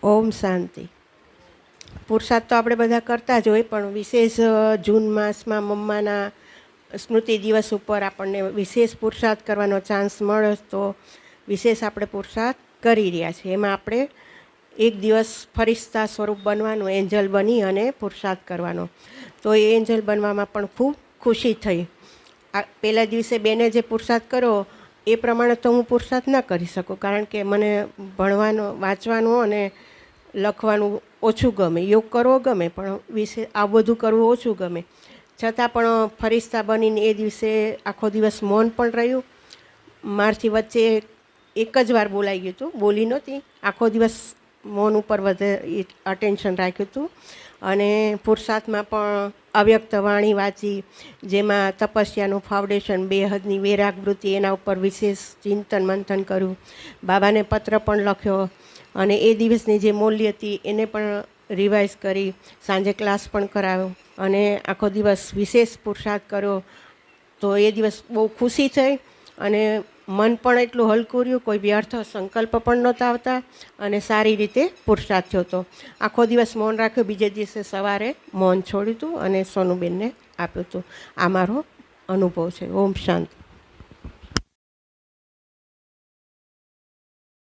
ઓમ શાંતિ. પુરુષાર્થ તો આપણે બધા કરતા જ હોય, પણ વિશેષ જૂન માસમાં મમ્માના સ્મૃતિ દિવસ ઉપર આપણને વિશેષ પુરુષાર્થ કરવાનો ચાન્સ મળે તો વિશેષ આપણે પુરુષાર્થ કરી રહ્યા છીએ. એમાં આપણે એક દિવસ ફરિશ્તા સ્વરૂપ બનવાનું, એન્જલ બની અને પુરુષાર્થ કરવાનો. તો એ એન્જલ બનવામાં પણ ખૂબ ખુશી થઈ. આ પહેલા દિવસે બેને જે પુરુષાર્થ કર્યો એ પ્રમાણે તો હું પુરુષાર્થ ન કરી શકું, કારણ કે મને ભણવાનું, વાંચવાનું અને લખવાનું ઓછું ગમે. યોગ કરવો ગમે, પણ વિશે આ બધું કરવું ઓછું ગમે. છતાં પણ ફરિશ્તા બનીને એ દિવસે આખો દિવસ મૌન પણ રહ્યું. મારથી વચ્ચે એક જ વાર બોલાઈ ગયું હતું, બોલી નહોતી. આખો દિવસ મૌન ઉપર વધારે અટેન્શન રાખ્યું હતું. અને પુરુષાર્થમાં પણ અવ્યક્ત વાણી વાંચી, જેમાં તપસ્યાનું ફાઉન્ડેશન, બેહદની વૈરાગવૃત્તિ, એના ઉપર વિશેષ ચિંતન મંથન કર્યું. બાબાને પત્ર પણ લખ્યો અને એ દિવસની જે મૂલ્ય હતી એને પણ રિવાઇઝ કરી. સાંજે ક્લાસ પણ કરાવ્યો અને આખો દિવસ વિશેષ પુરુષાર્થ કર્યો. તો એ દિવસ બહુ ખુશી થઈ અને મન પણ એટલું હલકું રહ્યું. કોઈ વ્યર્થ સંકલ્પ પણ નહોતા આવતા અને સારી રીતે પુરુષાર્થ થયો હતો. આખો દિવસ મૌન રાખ્યું. બીજે દિવસે સવારે મૌન છોડ્યું હતું અને સોનુબેનને આપ્યું હતું. આ મારો અનુભવ છે. ઓમ શાંતિ.